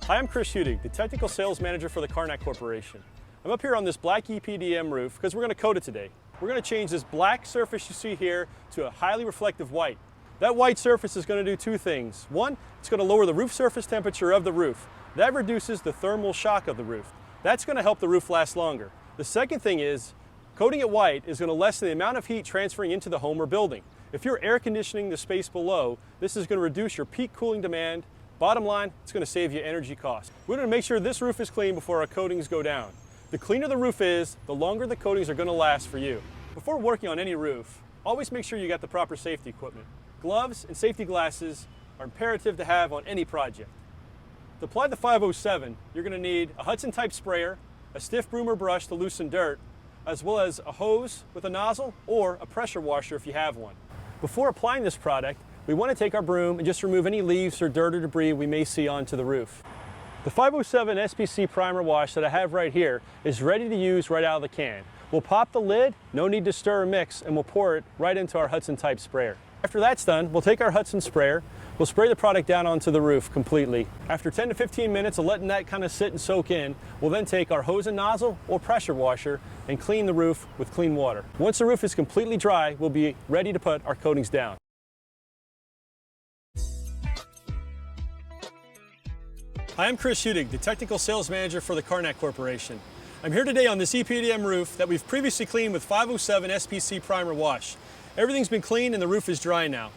Hi, I'm Chris Hudig, the Technical Sales Manager for the Karnak Corporation. I'm up here on this black EPDM roof because we're going to coat it today. We're going to change this black surface you see here to a highly reflective white. That white surface is going to do two things. One, it's going to lower the roof surface temperature of the roof. That reduces the thermal shock of the roof. That's going to help the roof last longer. The second thing is, coating it white is going to lessen the amount of heat transferring into the home or building. If you're air conditioning the space below, this is going to reduce your peak cooling demand. Bottom line, it's going to save you energy costs. We're going to make sure this roof is clean before our coatings go down. The cleaner the roof is, the longer the coatings are going to last for you. Before working on any roof, always make sure you got the proper safety equipment. Gloves and safety glasses are imperative to have on any project. To apply the 507, you're going to need a Hudson type sprayer, a stiff broom or brush to loosen dirt, as well as a hose with a nozzle or a pressure washer if you have one. Before applying this product, we want to take our broom and just remove any leaves or dirt or debris we may see onto the roof. The 507 SPC primer wash that I have right here is ready to use right out of the can. We'll pop the lid, no need to stir or mix, and we'll pour it right into our Hudson type sprayer. After that's done, we'll take our Hudson sprayer, we'll spray the product down onto the roof completely. After 10 to 15 minutes of letting that kind of sit and soak in, we'll then take our hose and nozzle or pressure washer and clean the roof with clean water. Once the roof is completely dry, we'll be ready to put our coatings down. Hi, I'm Chris Hudig, the Technical Sales Manager for the Karnak Corporation. I'm here today on this EPDM roof that we've previously cleaned with 507 SPC Primer Wash. Everything's been cleaned and the roof is dry now.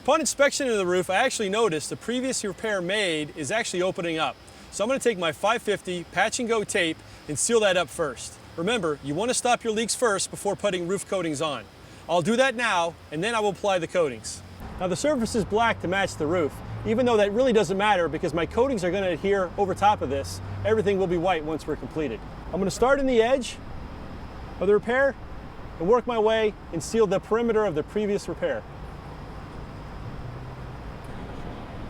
Upon inspection of the roof, I actually noticed the previous repair made is actually opening up. So I'm going to take my 550 patch and go tape and seal that up first. Remember, you want to stop your leaks first before putting roof coatings on. I'll do that now, and then I will apply the coatings. Now the surface is black to match the roof, even though that really doesn't matter because my coatings are going to adhere over top of this. Everything will be white once we're completed. I'm going to start in the edge of the repair and work my way and seal the perimeter of the previous repair.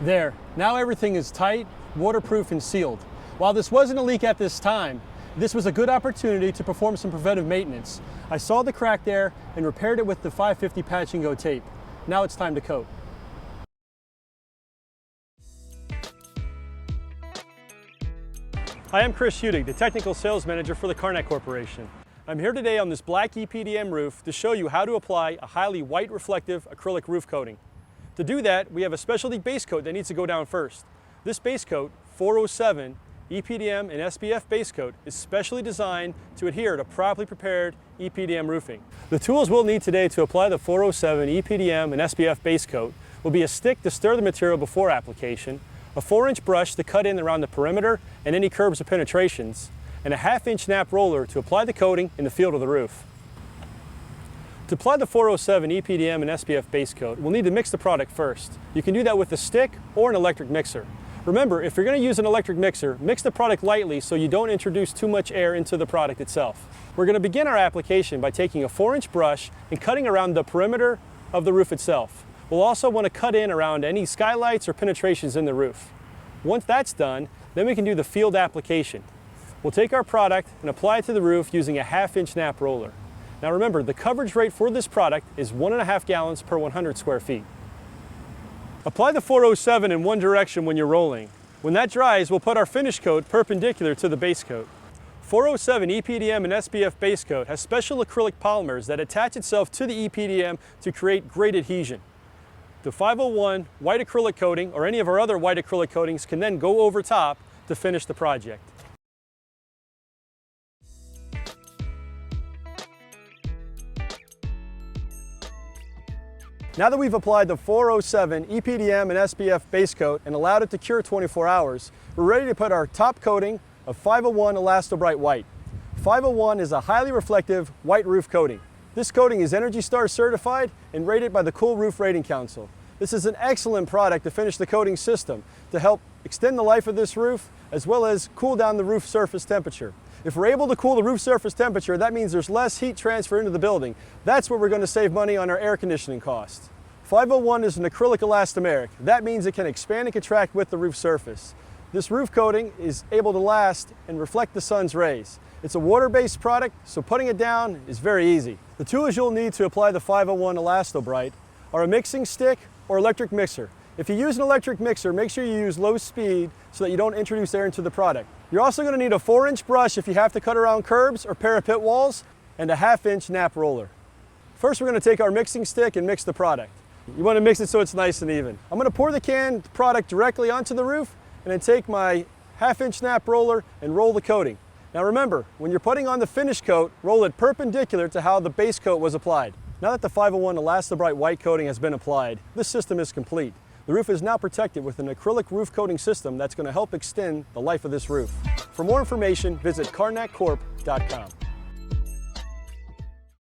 There, now everything is tight, waterproof, and sealed. While this wasn't a leak at this time, this was a good opportunity to perform some preventive maintenance. I saw the crack there and repaired it with the 550 patch and go tape. Now it's time to coat. Hi, I'm Chris Hudig, the Technical Sales Manager for the Karnak Corporation. I'm here today on this black EPDM roof to show you how to apply a highly white reflective acrylic roof coating. To do that, we have a specialty base coat that needs to go down first. This base coat, 407 EPDM and SPF base coat, is specially designed to adhere to properly prepared EPDM roofing. The tools we'll need today to apply the 407 EPDM and SPF base coat will be a stick to stir the material before application, a 4-inch brush to cut in around the perimeter and any curbs or penetrations, and a 1/2-inch nap roller to apply the coating in the field of the roof. To apply the 407 EPDM and SPF base coat, we'll need to mix the product first. You can do that with a stick or an electric mixer. Remember, if you're going to use an electric mixer, mix the product lightly so you don't introduce too much air into the product itself. We're going to begin our application by taking a 4-inch brush and cutting around the perimeter of the roof itself. We'll also want to cut in around any skylights or penetrations in the roof. Once that's done, then we can do the field application. We'll take our product and apply it to the roof using a 1/2-inch nap roller. Now remember, the coverage rate for this product is 1.5 gallons per 100 square feet. Apply the 407 in one direction when you're rolling. When that dries, we'll put our finish coat perpendicular to the base coat. 407 EPDM and SPF base coat has special acrylic polymers that attach itself to the EPDM to create great adhesion. The 501 white acrylic coating or any of our other white acrylic coatings can then go over top to finish the project. Now that we've applied the 407 EPDM and SPF base coat and allowed it to cure 24 hours, we're ready to put our top coating of 501 Elasto-Brite White. 501 is a highly reflective white roof coating. This coating is ENERGY STAR certified and rated by the Cool Roof Rating Council. This is an excellent product to finish the coating system to help extend the life of this roof as well as cool down the roof surface temperature. If we're able to cool the roof surface temperature, that means there's less heat transfer into the building. That's where we're going to save money on our air conditioning costs. 501 is an acrylic elastomeric. That means it can expand and contract with the roof surface. This roof coating is able to last and reflect the sun's rays. It's a water-based product, so putting it down is very easy. The tools you'll need to apply the 501 Elasto-Brite are a mixing stick or electric mixer. If you use an electric mixer, make sure you use low speed so that you don't introduce air into the product. You're also going to need a 4-inch brush if you have to cut around curbs or parapet walls, and a 1/2-inch nap roller. First, we're going to take our mixing stick and mix the product. You want to mix it so it's nice and even. I'm going to pour the canned product directly onto the roof and then take my 1/2-inch nap roller and roll the coating. Now remember, when you're putting on the finish coat, roll it perpendicular to how the base coat was applied. Now that the 501 Elastobrite white coating has been applied, this system is complete. The roof is now protected with an acrylic roof coating system that's going to help extend the life of this roof. For more information, visit karnakcorp.com.